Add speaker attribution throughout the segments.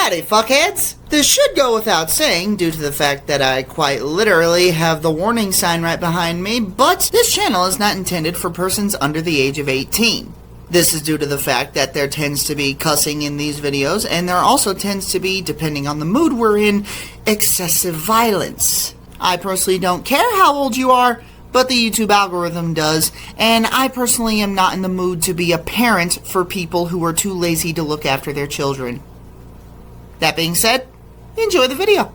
Speaker 1: Howdy, fuckheads! This should go without saying due to the fact that I quite literally have the warning sign right behind me, but this channel is not intended for persons under the age of 18. This is due to the fact that there tends to be cussing in these videos, and there also tends to be, depending on the mood we're in, excessive violence. I personally don't care how old you are, but the YouTube algorithm does, and I personally am not in the mood to be a parent for people who are too lazy to look after their children. That being said, enjoy the video.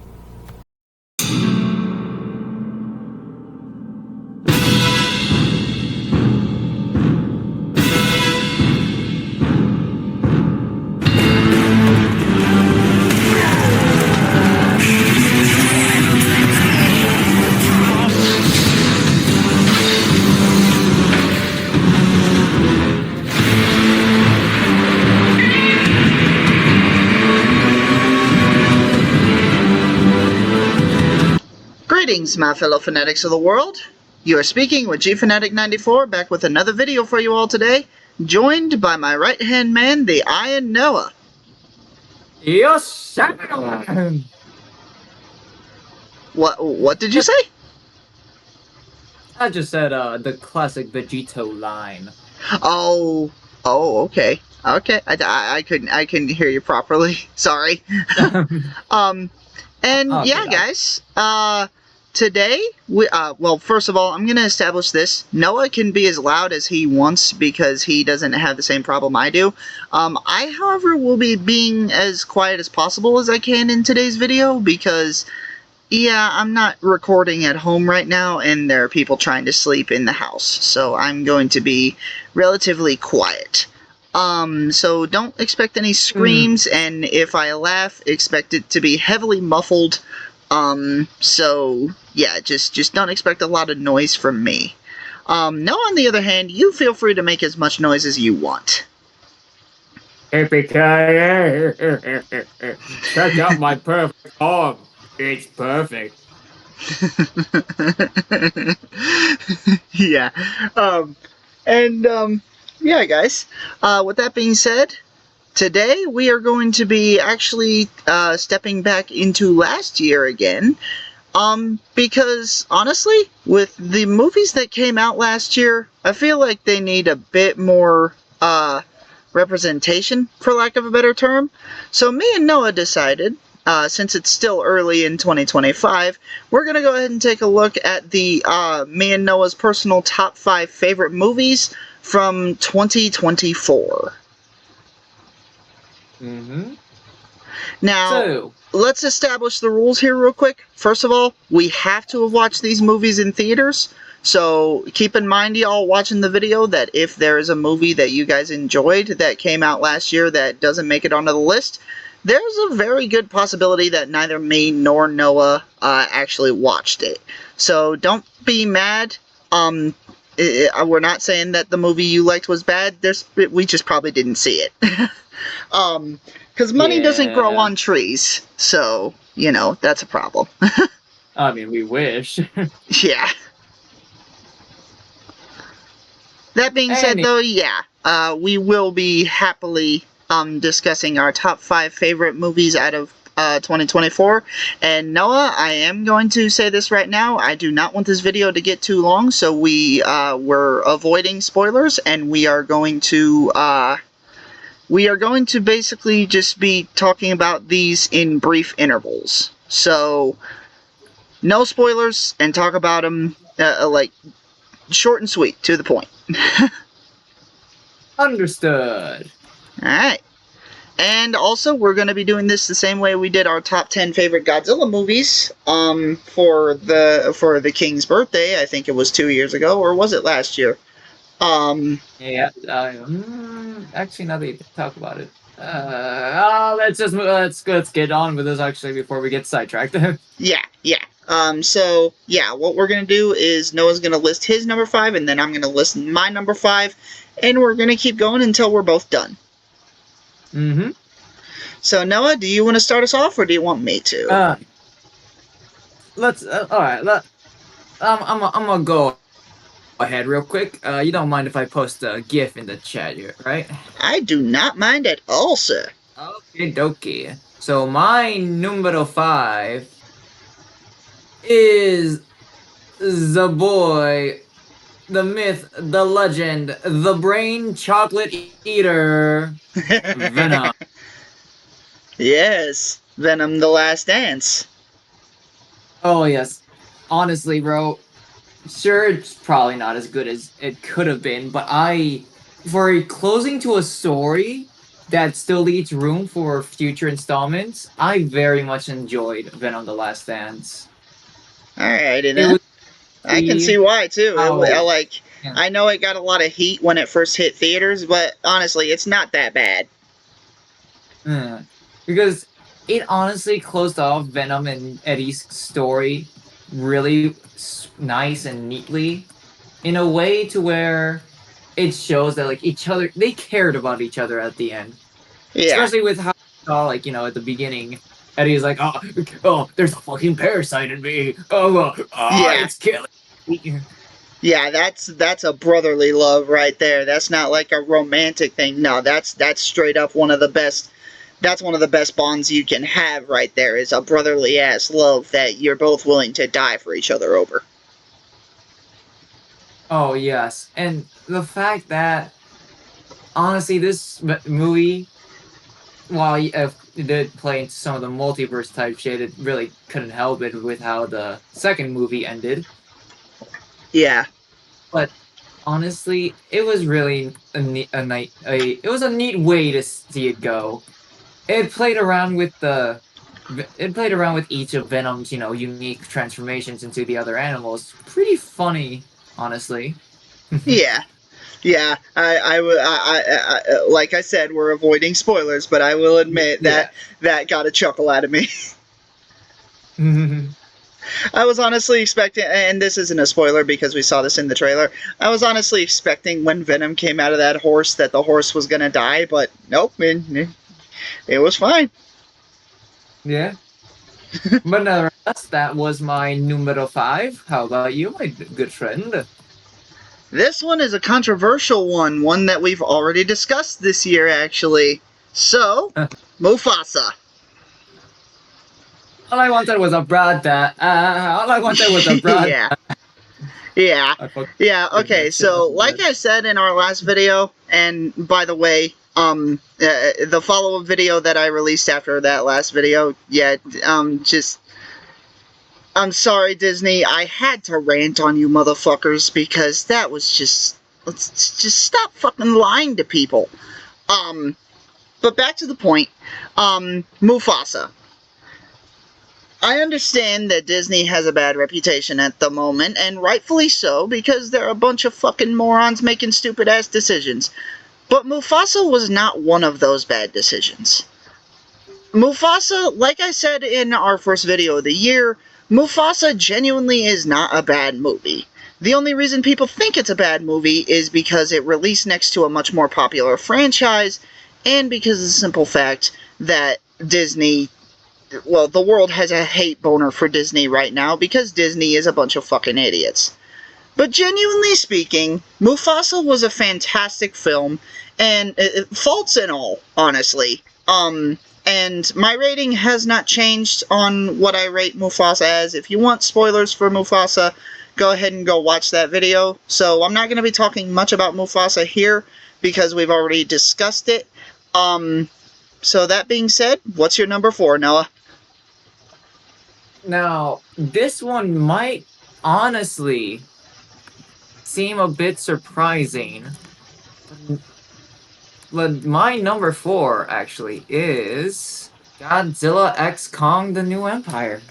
Speaker 1: Greetings, my fellow fanatics of the world. You are speaking with Gfanatic 94, back with another video for you all today, joined by my right-hand man, the Iron Noah.
Speaker 2: Yes, sir.
Speaker 1: What did you say?
Speaker 2: I just said the classic Vegito line.
Speaker 1: Oh, okay. Okay, I couldn't hear you properly. Sorry. And yeah, guys, today, well, first of all, I'm going to establish this. Noah can be as loud as he wants because he doesn't have the same problem I do. I, however, will be being as quiet as possible as I can in today's video because, yeah, I'm not recording at home right now and there are people trying to sleep in the house. So I'm going to be relatively quiet. So don't expect any screams, and if I laugh, expect it to be heavily muffled. So yeah, just don't expect a lot of noise from me. Now, on the other hand, you feel free to make as much noise as you want.
Speaker 2: Check out my perfect arm. It's perfect.
Speaker 1: Yeah. Yeah, guys. With that being said, today we are going to be actually stepping back into last year again. Because honestly, with the movies that came out last year, I feel like they need a bit more representation, for lack of a better term. So me and Noah decided, since it's still early in 2025, we're going to go ahead and take a look at the me and Noah's personal top 5 favorite movies from 2024. Now, let's establish the rules here real quick. First of all, we have to have watched these movies in theaters. So keep in mind, y'all watching the video, that if there is a movie that you guys enjoyed that came out last year that doesn't make it onto the list, there's a very good possibility that neither me nor Noah actually watched it. So don't be mad. We're not saying that the movie you liked was bad. We just probably didn't see it. Because money doesn't grow on trees. So, you know, that's a problem.
Speaker 2: I mean, we wish.
Speaker 1: Yeah. That being said, though, yeah, we will be happily discussing our top 5 favorite movies out of 2024. And Noah, I am going to say this right now, I do not want this video to get too long, so we're avoiding spoilers, and we are going to basically just be talking about these in brief intervals. So no spoilers, and talk about them like short and sweet, to the point.
Speaker 2: Understood.
Speaker 1: Alright. And also, we're going to be doing this the same way we did our top 10 favorite Godzilla movies for the King's birthday. I think it was 2 years ago, or was it last year?
Speaker 2: Yeah. Actually, now that you talk about it, let's get on with this actually before we get sidetracked.
Speaker 1: Yeah. So yeah, what we're gonna do is Noah's gonna list his number 5, and then I'm gonna list my number 5, and we're gonna keep going until we're both done. So Noah, do you want to start us off, or do you want me to?
Speaker 2: Let's. All right. I'm gonna go ahead real quick. You don't mind if I post a GIF in the chat here, right?
Speaker 1: I do not mind at all, sir.
Speaker 2: Okay, dokie. So my numero 5 is the boy, the myth, the legend, the brain chocolate eater, Venom.
Speaker 1: Yes, Venom: The Last Dance.
Speaker 2: Oh yes, honestly, bro. Sure, it's probably not as good as it could have been, but for a closing to a story that still leaves room for future installments, I very much enjoyed Venom: The Last Dance.
Speaker 1: Alrighty
Speaker 2: It
Speaker 1: then.
Speaker 2: was
Speaker 1: I can
Speaker 2: the
Speaker 1: see why too.
Speaker 2: how yeah.
Speaker 1: I know it got a lot of heat when it first hit theaters, but honestly, it's not that bad.
Speaker 2: uh, because it honestly closed off Venom and Eddie's story really nice and neatly in a way to where it shows that like each other they cared about each other at the end,
Speaker 1: Yeah,
Speaker 2: especially with how like at the beginning Eddie's like, oh, there's a fucking parasite in me,
Speaker 1: yeah,
Speaker 2: it's killing me.
Speaker 1: yeah. That's a brotherly love right there. That's not like a romantic thing. No, that's straight up one of the best. That's one of the best bonds you can have right there. Is a brotherly ass love that you're both willing to die for each other over.
Speaker 2: Oh yes, and the fact that honestly this movie, while it did play into some of the multiverse type shit, it really couldn't help it with how the second movie ended.
Speaker 1: Yeah,
Speaker 2: But honestly, it was really it was a neat way to see it go. It played around with each of Venom's, unique transformations into the other animals. Pretty funny, honestly.
Speaker 1: yeah. Yeah, like I said, we're avoiding spoilers, but I will admit
Speaker 2: Yeah.
Speaker 1: that that got a chuckle out of me. I was honestly expecting, and this isn't a spoiler because we saw this in the trailer. I was honestly expecting when Venom came out of that horse that the horse was gonna die, but nope, it was fine.
Speaker 2: Yeah. But nevertheless, that was my numero 5. How about you, my good friend?
Speaker 1: This one is a controversial one that we've already discussed this year, actually. So, Mufasa.
Speaker 2: All I wanted was a brother. All I wanted was a brother.
Speaker 1: Yeah. Yeah.
Speaker 2: I fucking
Speaker 1: Yeah,
Speaker 2: did
Speaker 1: okay.
Speaker 2: that shit up
Speaker 1: So,
Speaker 2: in
Speaker 1: like
Speaker 2: bed.
Speaker 1: I said in our last video, and by the way, the follow-up video that I released after that last video, yeah, just I'm sorry, Disney. I had to rant on you motherfuckers because that was just let's just stop fucking lying to people. Um, but back to the point. Mufasa. I understand that Disney has a bad reputation at the moment, and rightfully so, because they're a bunch of fucking morons making stupid ass decisions. But Mufasa was not one of those bad decisions. Mufasa, like I said in our first video of the year, Mufasa genuinely is not a bad movie. The only reason people think it's a bad movie is because it released next to a much more popular franchise, and because of the simple fact that Disney, well, the world has a hate boner for Disney right now because Disney is a bunch of fucking idiots. But genuinely speaking, Mufasa was a fantastic film, and faults and all, honestly. And my rating has not changed on what I rate Mufasa as. If you want spoilers for Mufasa, go ahead and go watch that video. So I'm not going to be talking much about Mufasa here because we've already discussed it. So that being said, what's your number 4, Noah?
Speaker 2: Now, this one might honestly seem a bit surprising, but my number 4 actually is Godzilla X Kong: The New Empire.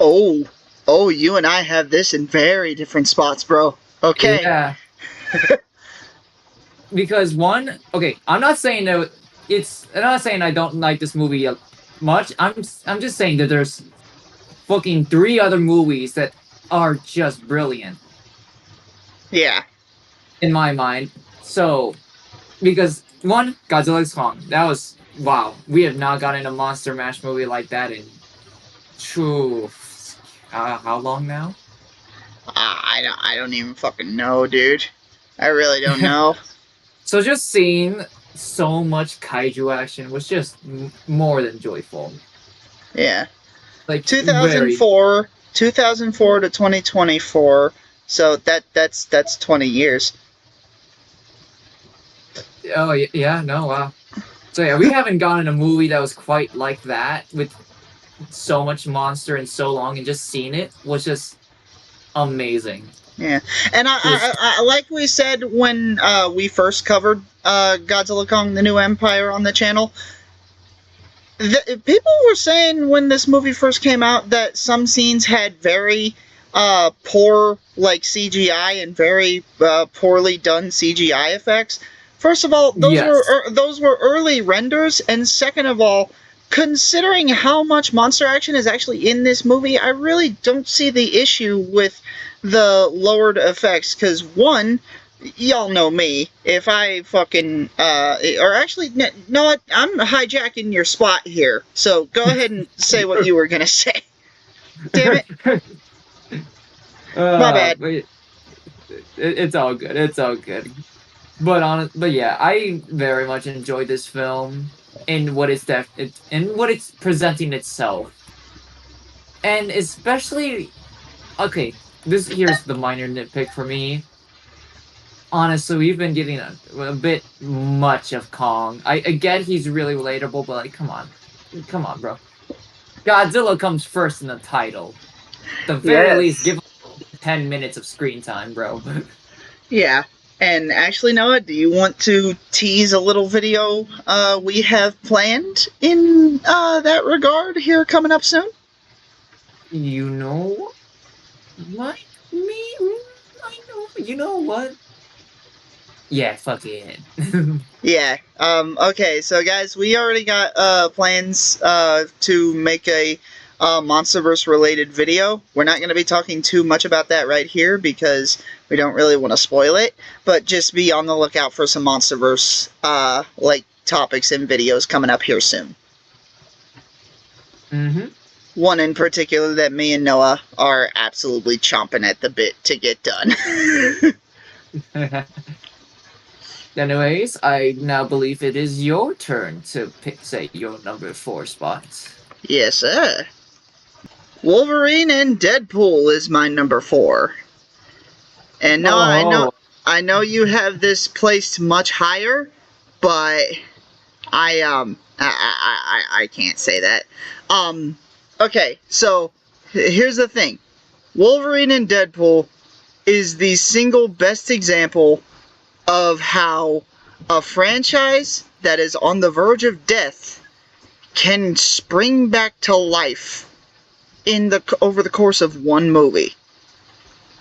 Speaker 1: Oh, oh, you and I have this in very different spots, bro. Okay.
Speaker 2: Yeah, because one, okay, I'm not saying I don't like this movie much. I'm just saying that there's fucking 3 other movies that are just brilliant
Speaker 1: Yeah.
Speaker 2: in my mind. So, because one, Godzilla X Kong, that was wow. We have not gotten a Monster Mash movie like that in true. How long now?
Speaker 1: I don't even fucking know, dude. I really don't know.
Speaker 2: So just seeing so much kaiju action was just more than joyful.
Speaker 1: Yeah.
Speaker 2: Like very.
Speaker 1: 2004 to 2024. So that's 20 years.
Speaker 2: Oh yeah, no, wow. So yeah, we haven't gotten a movie that was quite like that with so much monster and so long, and just seeing it was just amazing.
Speaker 1: Yeah, and
Speaker 2: Just
Speaker 1: like we said when we first covered Godzilla Kong: The New Empire on the channel, people were saying when this movie first came out that some scenes had very poor like CGI and very poorly done CGI effects. First of all,
Speaker 2: yes.
Speaker 1: those were early renders, and second of all, considering how much monster action is actually in this movie, I really don't see the issue with the lowered effects. Because one, y'all know me. If I fucking or actually, no, I'm hijacking your spot here. So go ahead and say what you were gonna say. Damn it, my bad.
Speaker 2: But it's all good. It's all good. But yeah, I very much enjoyed this film in what in what it's presenting itself, and especially okay. This here's the minor nitpick for me. Honestly, we've been getting a bit much of Kong. I get he's really relatable, but like, come on, bro. Godzilla comes first in the title. At the very least,
Speaker 1: Yes.
Speaker 2: give him 10 minutes of screen time, bro.
Speaker 1: Yeah. And actually, Noah, do you want to tease a little video we have planned in that regard here coming up soon?
Speaker 2: You know, my me, I know. You know what? Yeah, fuck it.
Speaker 1: Yeah. Okay. So, guys, we already got plans to make a MonsterVerse related video. We're not going to be talking too much about that right here because we don't really want to spoil it. But just be on the lookout for some MonsterVerse like topics and videos coming up here soon.
Speaker 2: Mm-hmm.
Speaker 1: One in particular that me and Noah are absolutely chomping at the bit to get done.
Speaker 2: Anyways, I now believe it is your turn to say your number 4 spot.
Speaker 1: Yes, sir. Wolverine and Deadpool is my number 4. And Noah,
Speaker 2: Oh,
Speaker 1: I know you have this placed much higher, but I can't say that. Okay, so here's the thing. Wolverine and Deadpool is the single best example of how a franchise that is on the verge of death can spring back to life over the course of one movie.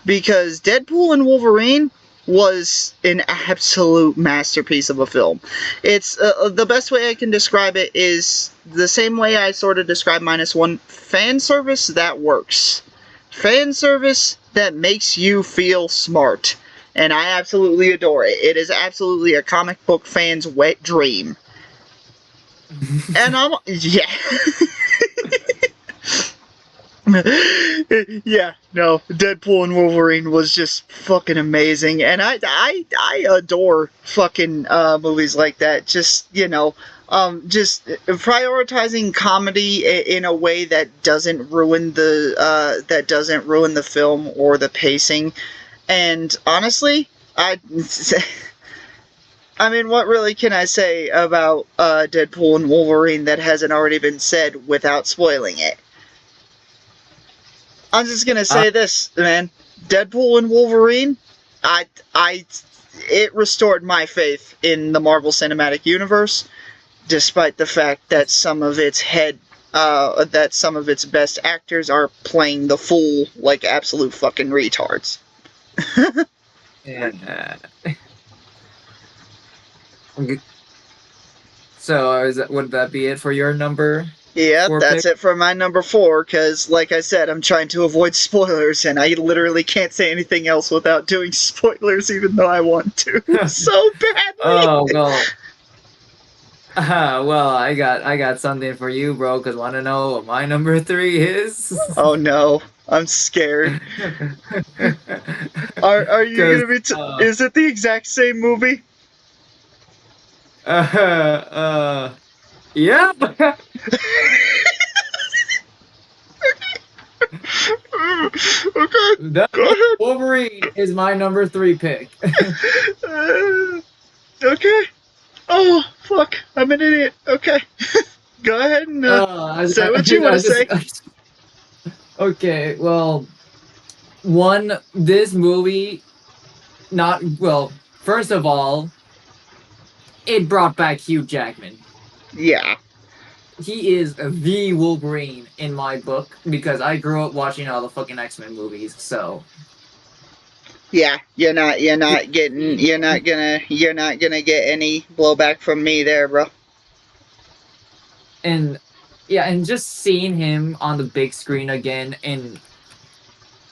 Speaker 1: Because Deadpool and Wolverine was an absolute masterpiece of a film. It's the best way I can describe it is the same way I sort of describe -1: fan service that works, fan service that makes you feel smart, and I absolutely adore it. It is absolutely a comic book fan's wet dream. And yeah. Yeah, no, Deadpool and Wolverine was just fucking amazing, and I adore fucking movies like that. Just just prioritizing comedy in a way that doesn't ruin the film or the pacing. And honestly, I mean, what really can I say about Deadpool and Wolverine that hasn't already been said without spoiling it? I'm just gonna
Speaker 2: uh,
Speaker 1: say this, man. Deadpool and Wolverine, it restored my faith in the Marvel Cinematic Universe, despite the fact that some of its best actors are playing the fool like absolute fucking retards.
Speaker 2: yeah. So would that be it for your number
Speaker 1: Yeah,
Speaker 2: 4
Speaker 1: that's
Speaker 2: pick?
Speaker 1: it for my number 4, because, like I said, I'm trying to avoid spoilers, and I literally can't say anything else without doing spoilers, even though I want to so badly.
Speaker 2: Oh well. Well, I got something for you, bro. Cause want to know what my number 3 is?
Speaker 1: Oh no, I'm scared. Are you
Speaker 2: Cause
Speaker 1: gonna be? Is it the exact same movie?
Speaker 2: uh, yeah.
Speaker 1: Okay,
Speaker 2: The
Speaker 1: go ahead.
Speaker 2: Wolverine is my number 3 pick.
Speaker 1: Okay. Oh, fuck. I'm an idiot. Okay. Go ahead and say what you want to say.
Speaker 2: Okay, well, this movie, not, well, first of all, it brought back Hugh Jackman.
Speaker 1: Yeah.
Speaker 2: He is the Wolverine in my book because I grew up watching all the fucking X-Men movies, so.
Speaker 1: Yeah, you're not gonna get any blowback from me there, bro.
Speaker 2: And yeah, and just seeing him on the big screen again in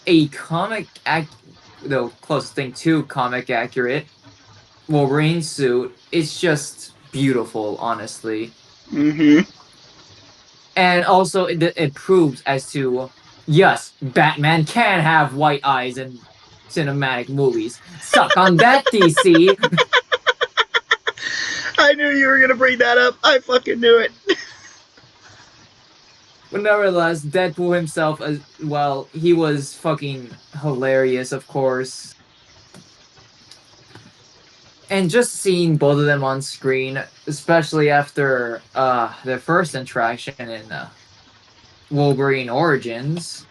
Speaker 2: a the closest thing to comic accurate Wolverine suit, it's just beautiful, honestly.
Speaker 1: Mm-hmm.
Speaker 2: And also, it proves as to yes, Batman can have white eyes in cinematic movies. Suck on that, DC.
Speaker 1: I knew you were gonna bring that up. I fucking knew it.
Speaker 2: But nevertheless, Deadpool himself, as well, he was fucking hilarious, of course. And just seeing both of them on screen, especially after their first interaction in Wolverine Origins.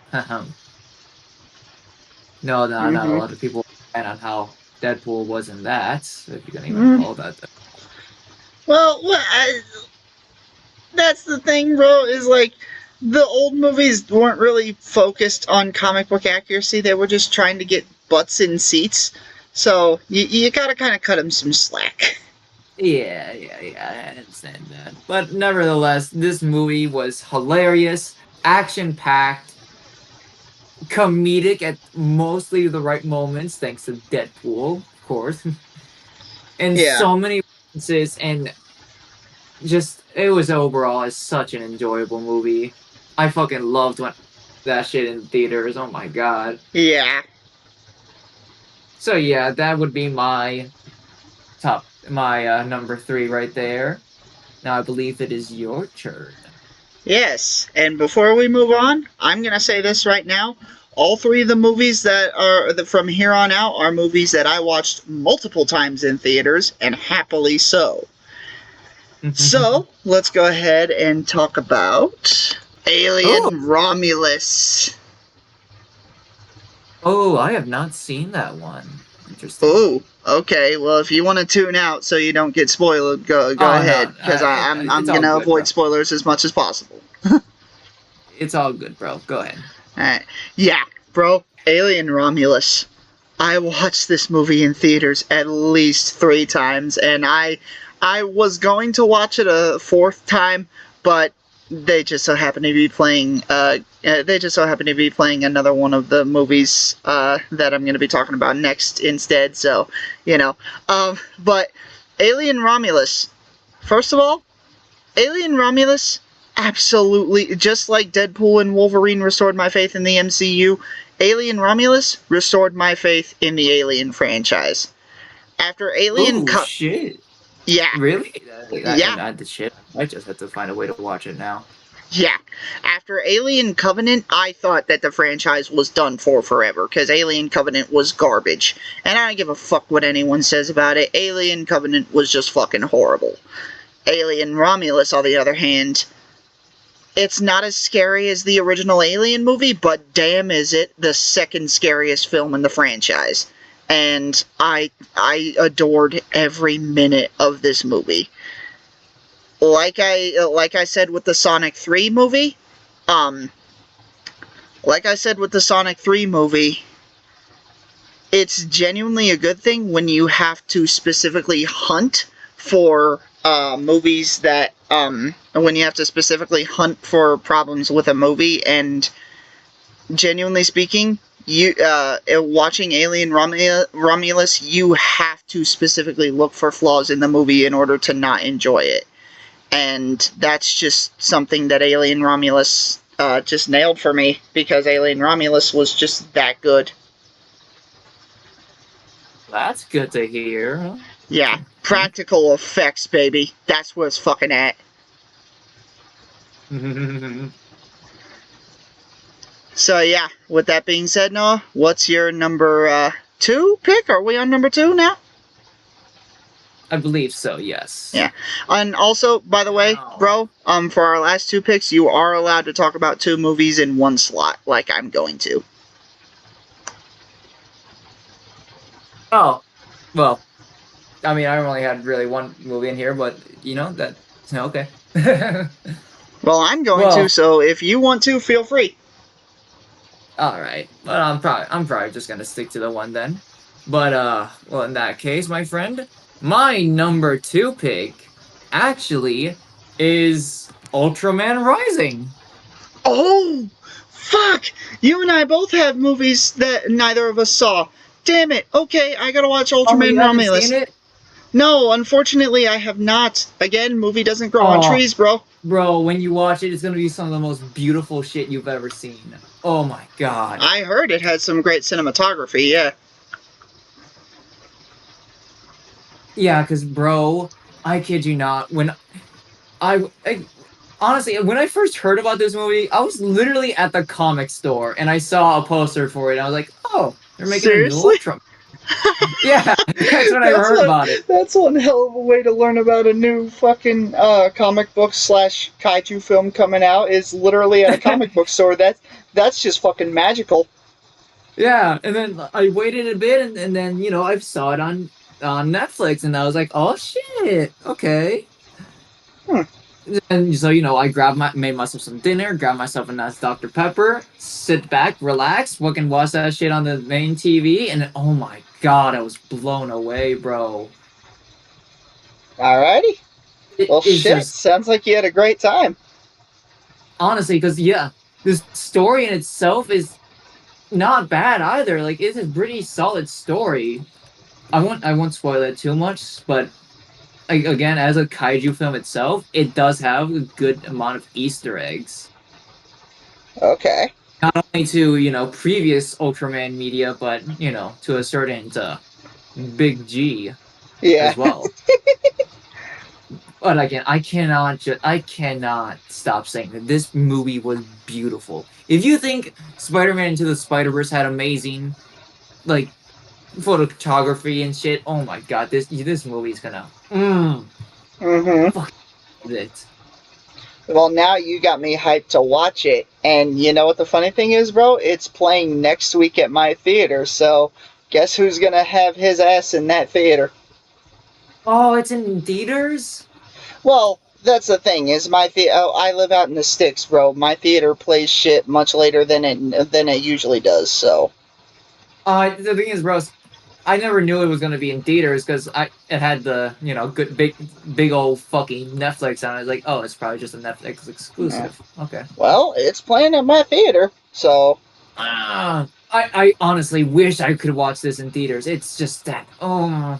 Speaker 2: No, not a
Speaker 1: Mm-hmm.
Speaker 2: lot of people comment on how Deadpool was in that, if you can even
Speaker 1: Mm.
Speaker 2: call that.
Speaker 1: Well, that's the thing, bro. Is like the old movies weren't really focused on comic book accuracy. They were just trying to get butts in seats. So you gotta kind of cut them some slack.
Speaker 2: Yeah, I understand that. But nevertheless, this movie was hilarious, action packed, comedic at mostly the right moments, thanks to Deadpool, of course, and
Speaker 1: Yeah.
Speaker 2: so many references, and just it was overall is such an enjoyable movie. I fucking loved when that shit in theaters. Oh my god.
Speaker 1: Yeah.
Speaker 2: So yeah, that would be my number 3 right there. Now I believe it is your turn.
Speaker 1: Yes, and before we move on, I'm going to say this right now. All three of the movies that are from here on out are movies that I watched multiple times in theaters, and happily so. So, let's go ahead and talk about
Speaker 2: Oh,
Speaker 1: Alien Romulus.
Speaker 2: oh, I have not seen that one. Interesting.
Speaker 1: Oh, okay. Well, if you want to tune out so you don't get spoiled, go
Speaker 2: Oh
Speaker 1: ahead,
Speaker 2: no,
Speaker 1: because
Speaker 2: it's
Speaker 1: I'm
Speaker 2: all
Speaker 1: gonna
Speaker 2: good,
Speaker 1: avoid
Speaker 2: bro.
Speaker 1: spoilers as much as possible.
Speaker 2: It's all good, bro. Go ahead.
Speaker 1: Alright. Yeah, bro. Alien Romulus. I watched this movie in theaters at least 3 times, and I was going to watch it a fourth time, but they just so happened to be playing. They just so happened to be playing another one of the movies that I'm going to be talking about next instead. So, you know. But Alien Romulus. First of all, Alien Romulus, absolutely, just like Deadpool and Wolverine restored my faith in the MCU, Alien Romulus restored my faith in the Alien franchise. After Alien
Speaker 2: Oh
Speaker 1: Cup,
Speaker 2: shit!
Speaker 1: yeah,
Speaker 2: Really?
Speaker 1: yeah,
Speaker 2: The shit. I just have to find a way to watch it now.
Speaker 1: yeah. After Alien Covenant, I thought that the franchise was done for forever because Alien Covenant was garbage. And I don't give a fuck what anyone says about it. Alien Covenant was just fucking horrible. Alien Romulus, on the other hand, it's not as scary as the original Alien movie, but damn is it the second scariest film in the franchise. And I adored every minute of this movie. Like I said with the Sonic 3 movie, um like I said with the Sonic 3 movie, it's genuinely a good thing when you have to specifically hunt for movies that when you have to specifically hunt for problems with a movie. And genuinely speaking, you watching Alien Romulus, you have to specifically look for flaws in the movie in order to not enjoy it. And that's just something that Alien Romulus just nailed for me, because Alien Romulus was just that good.
Speaker 2: That's good to hear.
Speaker 1: Yeah, practical effects, baby. That's where it's fucking at. So yeah, with that being said, Noah, what's your number 2 pick? Are we on number 2 now?
Speaker 2: I believe so. Yes.
Speaker 1: Yeah. And also, by the way, bro, for our last 2 picks, you are allowed to talk about 2 movies in one slot, like I'm going to.
Speaker 2: Oh, well. I mean, I only had really one movie in here, but that. Okay.
Speaker 1: Well, I'm going to,
Speaker 2: Well,
Speaker 1: so if you want to, feel free.
Speaker 2: all right. But I'm probably just gonna stick to the one then. But well, in that case, my friend, my number 2 pick actually is Ultraman Rising.
Speaker 1: Oh, fuck! You and I both have movies that neither of us saw. Damn it. Okay, I gotta watch
Speaker 2: Oh,
Speaker 1: Ultraman
Speaker 2: you haven't seen
Speaker 1: Romulus.
Speaker 2: it?
Speaker 1: No, unfortunately, I have not. Again, movie doesn't grow on
Speaker 2: Oh,
Speaker 1: trees, bro.
Speaker 2: bro, when you watch it, it's gonna be some of the most beautiful shit you've ever seen. Oh my god.
Speaker 1: I heard it had some great cinematography, yeah.
Speaker 2: Yeah, cause bro, I kid you not, when I honestly, when I first heard about this movie, I was literally at the comic store and I saw a poster for it. And I was like, "Oh, they're making a new
Speaker 1: Seriously?
Speaker 2: Ultraman." Yeah, that's when I
Speaker 1: that's
Speaker 2: heard
Speaker 1: one.
Speaker 2: about it.
Speaker 1: That's one hell of a way to learn about a new fucking comic book slash kaiju film coming out. Is literally at a comic book store. That's just fucking magical.
Speaker 2: Yeah, and then I waited a bit, and then I saw it on Netflix, and I was like, "Oh shit, okay."
Speaker 1: Hmm.
Speaker 2: And so I made myself some dinner, grabbed myself a nice Dr. Pepper, sit back, relax, fucking watch that shit on the main TV, and oh my god, I was blown away, bro.
Speaker 1: Alrighty. Well,
Speaker 2: It's
Speaker 1: shit.
Speaker 2: just
Speaker 1: Sounds like you had a great time.
Speaker 2: honestly, because yeah, the story in itself is not bad either. Like it's a pretty solid story. I won't spoil it too much, but like, again, as a kaiju film itself, it does have a good amount of Easter eggs.
Speaker 1: Okay.
Speaker 2: Not only to previous Ultraman media, but to a certain Big G
Speaker 1: Yeah.
Speaker 2: as well. But again, I cannot stop saying that this movie was beautiful. If you think Spider-Man Into the Spider-Verse had amazing like photography and shit, oh my god, this movie is gonna
Speaker 1: Mm-hmm.
Speaker 2: fuck it.
Speaker 1: Well, now you got me hyped to watch it. And you know what the funny thing is, bro? It's playing next week at my theater. So guess who's gonna have his ass in that theater?
Speaker 2: Oh, it's in theaters.
Speaker 1: Well, that's the thing is I live out in the sticks, bro. My theater plays shit much later than it usually does. So
Speaker 2: The thing is, bro, I never knew it was gonna be in theaters because it had the good big old fucking Netflix on it. I was like, oh, it's probably just a Netflix
Speaker 1: yeah.
Speaker 2: exclusive. Okay.
Speaker 1: Well, it's playing at my theater. So
Speaker 2: I honestly wish I could watch this in theaters. It's just that. Oh.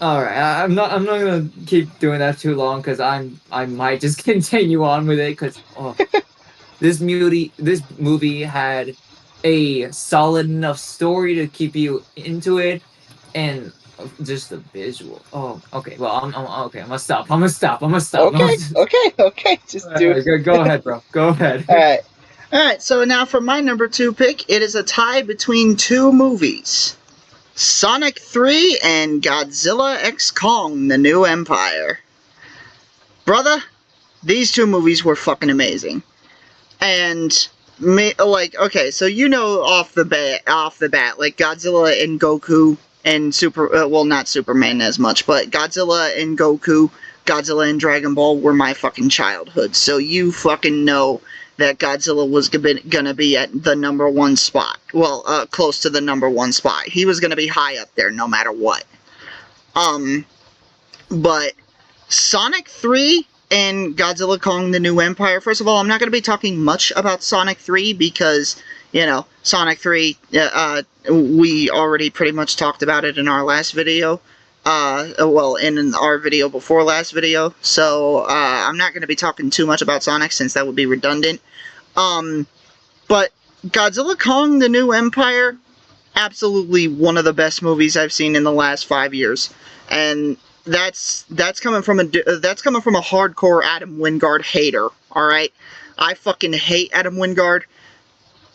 Speaker 2: All right. I'm not gonna keep doing that too long because I might just continue on with it because this movie had a solid enough story to keep you into it, and just the visual. Oh, okay. Well, I'm okay. I'm gonna stop. I'm gonna stop. I'm gonna stop.
Speaker 1: okay, okay, okay. Just do.
Speaker 2: Go ahead, bro. Go ahead.
Speaker 1: All right. All right. So now for my number 2 pick, it is a tie between 2 movies. Sonic 3 and Godzilla X Kong: The New Empire. Brother, these 2 movies were fucking amazing. And okay, so off the bat, like Godzilla and Goku and not Superman as much, but Godzilla and Goku, Godzilla and Dragon Ball were my fucking childhood. So you fucking know that Godzilla was gonna be at the number 1 spot. Well, close to the number 1 spot. He was gonna be high up there no matter what. But Sonic 3 and Godzilla Kong: The New Empire. First of all, I'm not going to be talking much about Sonic 3 because, Sonic 3, we already pretty much talked about it in our last video. In our video before last video. So, I'm not going to be talking too much about Sonic since that would be redundant. But Godzilla Kong: The New Empire, absolutely one of the best movies I've seen in the last 5 years. And that's coming from a hardcore Adam Wingard hater, all right? I fucking hate Adam Wingard,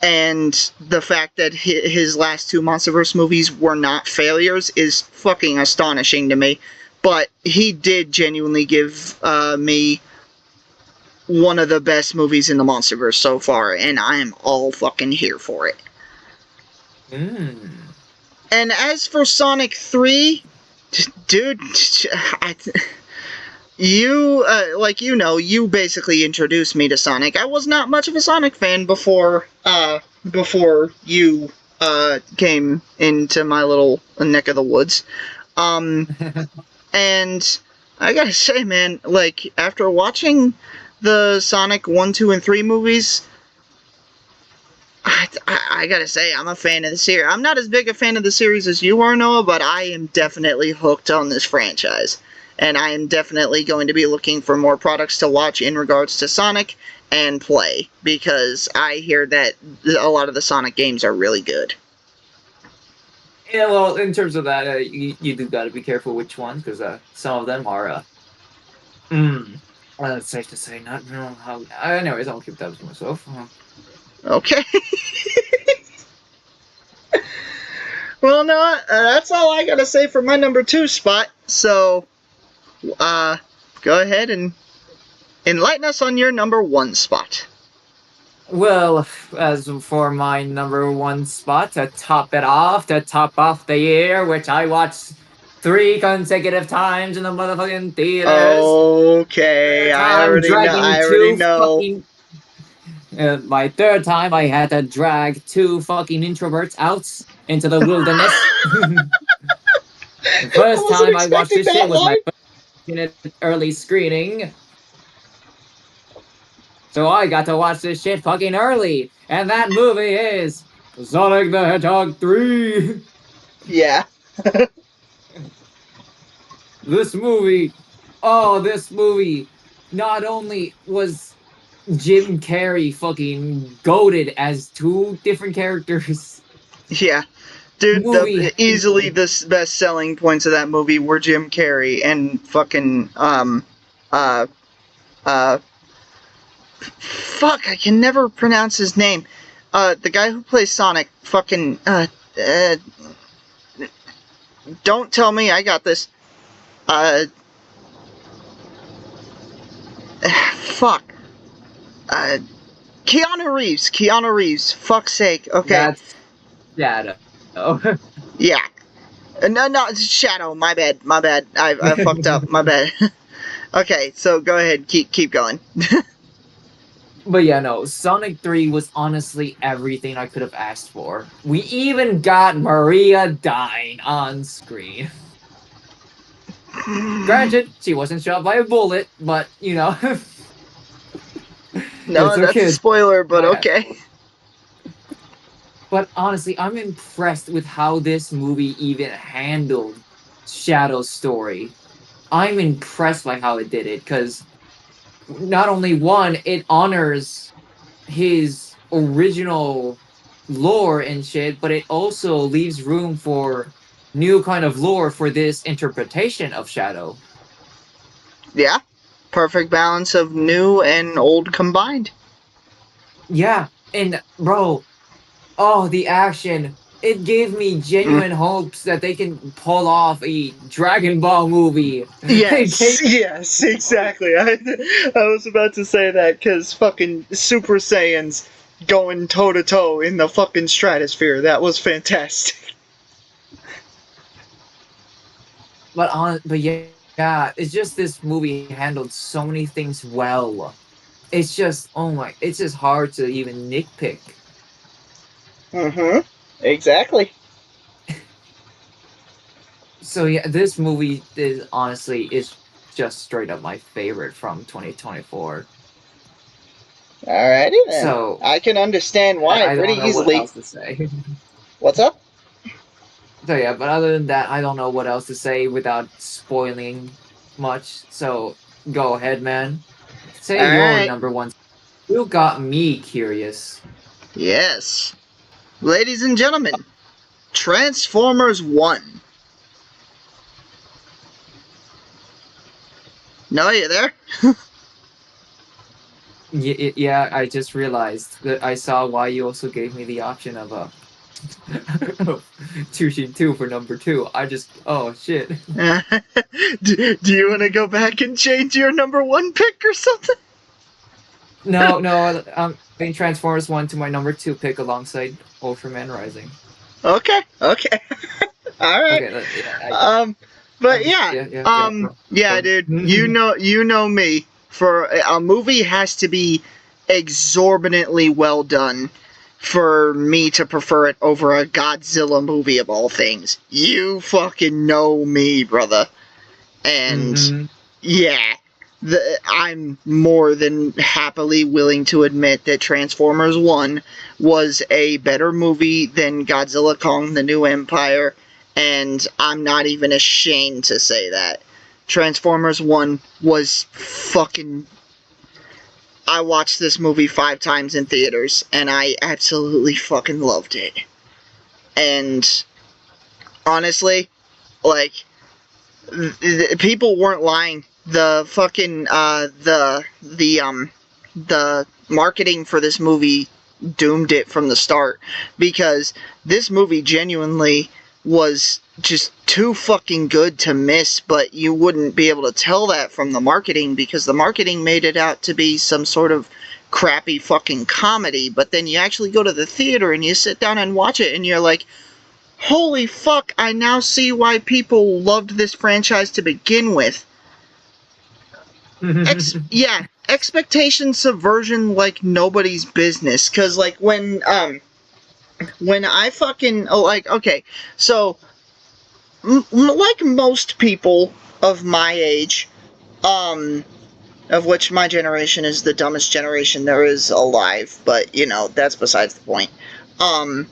Speaker 1: and the fact that his last two MonsterVerse movies were not failures is fucking astonishing to me. But he did genuinely give me one of the best movies in the MonsterVerse so far, and I am all fucking here for it. And as for Sonic 3, dude, you basically introduced me to Sonic. I was not much of a Sonic fan before you came into my little neck of the woods. And I gotta say, man, like, after watching the Sonic 1, 2, and 3 movies, I gotta say, I'm a fan of the series. I'm not as big a fan of the series as you are, Noah, but I am definitely hooked on this franchise. And I am definitely going to be looking for more products to watch in regards to Sonic and play, because I hear that a lot of the Sonic games are really good.
Speaker 2: Yeah, well, in terms of that, you do gotta be careful which ones, because some of them are, well, it's safe to say, not how. Anyways, I'll keep that to myself.
Speaker 1: Okay. Well, no, that's all I gotta say for my number 2 spot. So, go ahead and enlighten us on your number 1 spot.
Speaker 2: Well, as for my number 1 spot, to top off the year, which I watched 3 consecutive times in the motherfucking theaters.
Speaker 1: Okay, I already know.
Speaker 2: My third time, I had to drag 2 fucking introverts out into the wilderness. The first time I watched this shit was my first early screening. So I got to watch this shit fucking early. And that movie is Sonic the Hedgehog 3.
Speaker 1: Yeah.
Speaker 2: This movie not only was Jim Carrey fucking goated as 2 different characters.
Speaker 1: Yeah. Dude, easily the best selling points of that movie were Jim Carrey and fucking, fuck, I can never pronounce his name. The guy who plays Sonic, fucking, don't tell me I got this. Fuck. Keanu Reeves, fuck's sake, okay.
Speaker 2: That's Shadow.
Speaker 1: Yeah. No, it's Shadow, my bad, I fucked up, my bad. Okay, so go ahead, keep going.
Speaker 2: But yeah, no, Sonic 3 was honestly everything I could have asked for. We even got Maria dying on screen. Granted, she wasn't shot by a bullet, but, you know.
Speaker 1: No, that's a spoiler, but okay.
Speaker 2: But honestly, I'm impressed with how this movie even handled Shadow's story. I'm impressed by how it did it, because not only one, it honors his original lore and shit, but it also leaves room for new kind of lore for this interpretation of Shadow.
Speaker 1: Yeah. Perfect balance of new and old combined.
Speaker 2: Yeah, and bro, the action. It gave me genuine hopes that they can pull off a Dragon Ball movie.
Speaker 1: Yes, exactly. I was about to say that, because fucking Super Saiyans going toe to toe in the fucking stratosphere. That was fantastic.
Speaker 2: But yeah, it's just this movie handled so many things well. It's just it's just hard to even nitpick.
Speaker 1: Exactly.
Speaker 2: So yeah, this movie is just straight up my favorite from 2024.
Speaker 1: Alrighty then. So I can understand why
Speaker 2: I
Speaker 1: pretty
Speaker 2: don't know
Speaker 1: easily.
Speaker 2: what else to say.
Speaker 1: What's up?
Speaker 2: So yeah, but other than that, I don't know what else to say without spoiling much. So go ahead, man. Say your number 1. You got me curious.
Speaker 1: Yes. Ladies and gentlemen, Transformers 1. No, you there?
Speaker 2: Yeah, I just realized that I saw why you also gave me the option of choosing two for number two. I just oh shit.
Speaker 1: Do you want to go back and change your number one pick or something?
Speaker 2: No, putting Transformers one to my number two pick alongside Ultraman Rising.
Speaker 1: Okay, okay. All right.
Speaker 2: Okay, yeah,
Speaker 1: Um, but yeah,
Speaker 2: bro.
Speaker 1: yeah, dude. You know me. For a movie has to be exorbitantly well done for me to prefer it over a Godzilla movie of all things. You fucking know me, brother. And
Speaker 2: Mm-hmm.
Speaker 1: yeah, I'm more than happily willing to admit that Transformers 1 was a better movie than Godzilla Kong the New Empire, and I'm not even ashamed to say that. Transformers 1 was fucking. I watched this movie 5 times in theaters, and I absolutely fucking loved it. And honestly, like, people weren't lying. The fucking the marketing for this movie doomed it from the start, because this movie genuinely was just too fucking good to miss, but you wouldn't be able to tell that from the marketing, because the marketing made it out to be some sort of crappy fucking comedy. But then you actually go to the theater and you sit down and watch it and you're like, holy fuck, I now see why people loved this franchise to begin with. Yeah, expectation subversion like nobody's business. Cause like when I fucking like, okay, so like most people of my age, um, of which my generation is the dumbest generation there is alive, but you know that's besides the point. Um,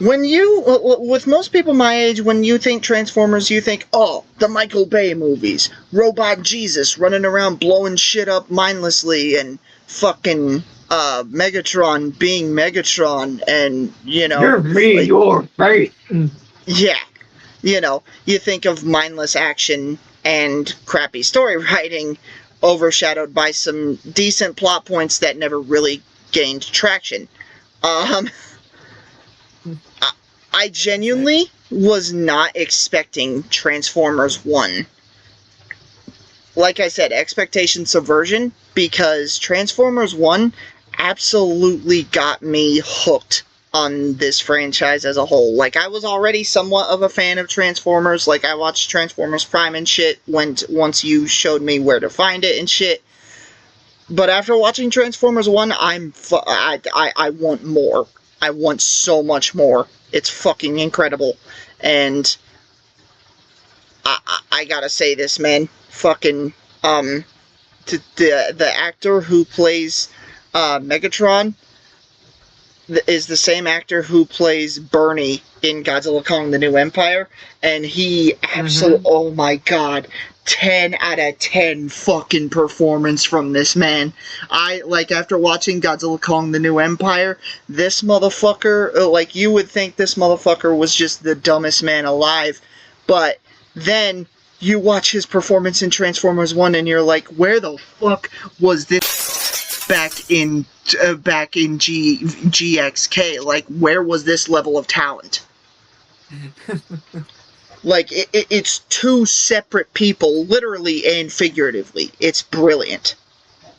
Speaker 1: When you, with most people my age, when you think Transformers, you think, oh, the Michael Bay movies. Robot Jesus running around blowing shit up mindlessly, and fucking, Megatron being Megatron, and, you know,
Speaker 2: Give me
Speaker 1: like,
Speaker 2: your fate.
Speaker 1: yeah. You know, you think of mindless action and crappy story writing, overshadowed by some decent plot points that never really gained traction. Um, I genuinely was not expecting Transformers 1. Like I said, expectation subversion, because Transformers 1 absolutely got me hooked on this franchise as a whole. Like, I was already somewhat of a fan of Transformers. Like, I watched Transformers Prime and shit once you showed me where to find it and shit. But after watching Transformers 1, I want more. I want so much more. It's fucking incredible. And I gotta say this, man. Fucking, the actor who plays, Megatron is the same actor who plays Bernie in Godzilla Kong the New Empire, and he absolutely, oh my god, 10 out of 10 fucking performance from this man. I, like, after watching Godzilla Kong the New Empire, this motherfucker, like, you would think this motherfucker was just the dumbest man alive, but then you watch his performance in Transformers 1 and you're like, where the fuck was this back in GXK? Like, where was this level of talent? Like, it's two separate people, literally and figuratively. It's brilliant.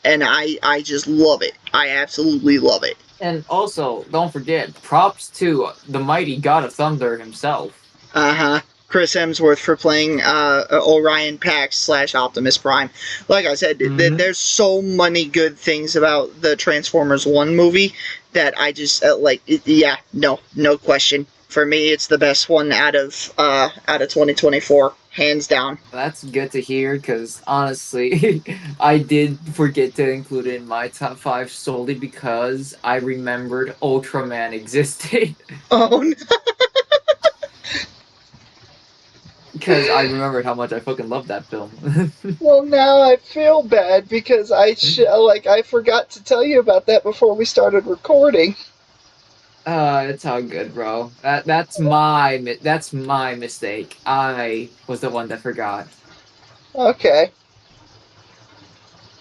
Speaker 1: And I just love it. I absolutely love it.
Speaker 2: And also, don't forget, props to the mighty God of Thunder himself.
Speaker 1: Uh-huh. Chris Hemsworth for playing Orion Pax / Optimus Prime. Like I said, there's so many good things about the Transformers 1 movie that I just, yeah, no question. For me, it's the best one out of 2024, hands down.
Speaker 2: That's good to hear, because honestly, I did forget to include it in my top 5 solely because I remembered Ultraman existed.
Speaker 1: Oh, no.
Speaker 2: Because I remembered how much I fucking loved that film.
Speaker 1: Well, now I feel bad because I forgot to tell you about that before we started recording.
Speaker 2: It's all good, bro. That's my mistake. I was the one that forgot.
Speaker 1: Okay.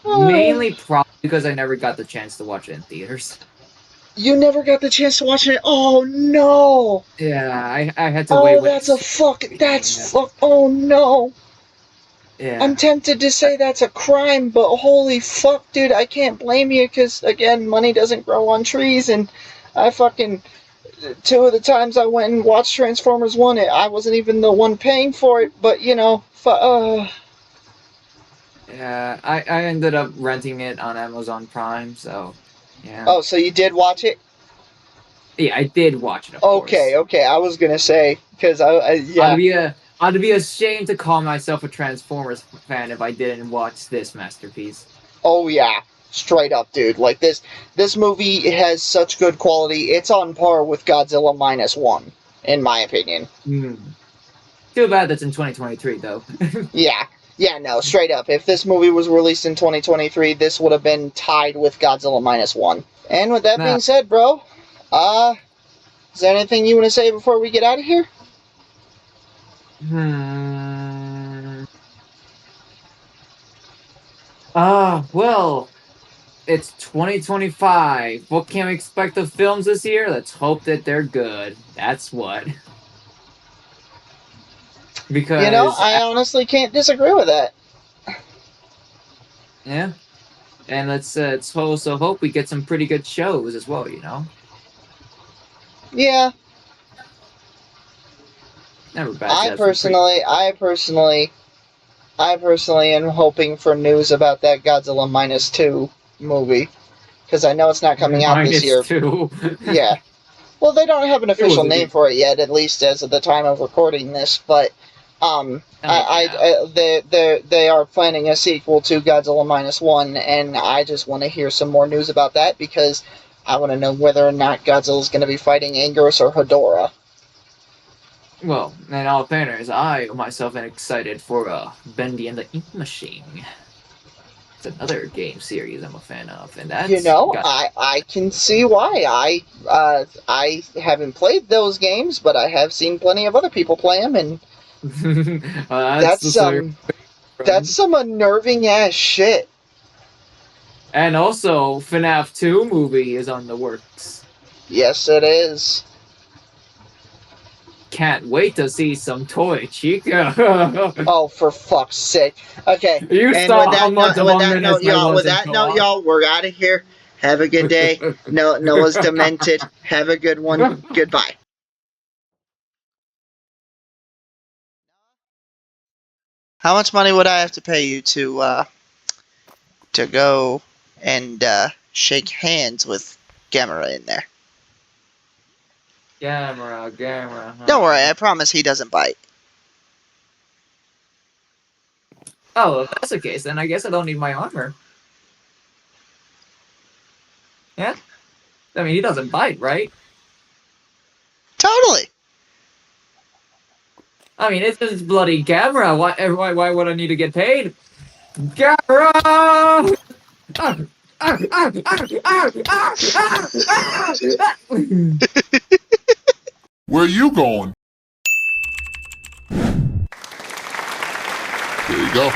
Speaker 2: Mainly probably because I never got the chance to watch it in theaters.
Speaker 1: You never got the chance to watch it? Oh no!
Speaker 2: Yeah, I had to wait
Speaker 1: Oh,
Speaker 2: when
Speaker 1: that's a
Speaker 2: it
Speaker 1: fuck.
Speaker 2: came.
Speaker 1: Oh no! I'm
Speaker 2: Yeah.
Speaker 1: tempted to say that's a crime, but holy fuck, dude, I can't blame you because, again, money doesn't grow on trees, and I fucking. Two of the times I went and watched Transformers 1, I wasn't even the one paying for it, but you know,
Speaker 2: Yeah, I ended up renting it on Amazon Prime, so yeah.
Speaker 1: Oh, so you did watch it?
Speaker 2: Yeah, I did watch it, of
Speaker 1: Okay,
Speaker 2: course.
Speaker 1: okay, I was gonna say, because yeah.
Speaker 2: I'd be ashamed to call myself a Transformers fan if I didn't watch this masterpiece.
Speaker 1: Oh yeah, straight up, dude. Like this movie has such good quality. It's on par with Godzilla minus one, in my opinion.
Speaker 2: Mm. Too bad that's in 2023, though.
Speaker 1: Yeah, yeah, no, straight up. If this movie was released in 2023, this would have been tied with Godzilla minus one. And with that
Speaker 2: Nah.
Speaker 1: being said, bro, is there anything you want to say before we get out of here?
Speaker 2: Hmm. Well, it's 2025. What can we expect of films this year? Let's hope that they're good. That's what.
Speaker 1: You know,
Speaker 2: Because,
Speaker 1: I honestly can't disagree with that.
Speaker 2: yeah. And let's also hope we get some pretty good shows as well, you know?
Speaker 1: Yeah,
Speaker 2: Never bad to
Speaker 1: I
Speaker 2: have some pretty.
Speaker 1: personally, I personally, I personally am hoping for news about that Godzilla minus two movie because I know it's not coming out this
Speaker 2: Minus
Speaker 1: year.
Speaker 2: two.
Speaker 1: Yeah. Well, they don't have an
Speaker 2: It
Speaker 1: official
Speaker 2: was a
Speaker 1: name
Speaker 2: good.
Speaker 1: for it yet, at least as of the time of recording this. But
Speaker 2: Yeah.
Speaker 1: they are planning a sequel to Godzilla minus one, and I just want to hear some more news about that because I want to know whether or not Godzilla's going to be fighting Anguirus or Hedorah.
Speaker 2: Well, in all fairness, I myself am excited for Bendy and the Ink Machine. It's another game series I'm a fan of, and
Speaker 1: You
Speaker 2: that's
Speaker 1: know,
Speaker 2: got.
Speaker 1: I can see why. I haven't played those games, but I have seen plenty of other people play them, and
Speaker 2: That's
Speaker 1: that's
Speaker 2: the so
Speaker 1: that's
Speaker 2: friend.
Speaker 1: some unnerving ass shit.
Speaker 2: And also, FNAF 2 movie is on the works.
Speaker 1: Yes, it is.
Speaker 2: Can't wait to see some toy Chica.
Speaker 1: Oh, for fuck's sake. Okay,
Speaker 2: You
Speaker 1: and
Speaker 2: saw how much of a menace I was
Speaker 1: with
Speaker 2: in
Speaker 1: that note,
Speaker 2: co-op.
Speaker 1: y'all, we're out of here. Have a good day. No, Noah's demented. Have a good one. Goodbye. How much money would I have to pay you to go and shake hands with Gamera in there?
Speaker 2: Gamera,
Speaker 1: Don't
Speaker 2: huh?
Speaker 1: worry, I promise he doesn't bite.
Speaker 2: Oh, if that's the case, then I guess I don't need my armor. Yeah? I mean, he doesn't bite, right?
Speaker 1: Totally.
Speaker 2: I mean, it's just bloody Gamera. Why would I need to get paid? Gamera!
Speaker 3: Where you going? There you go.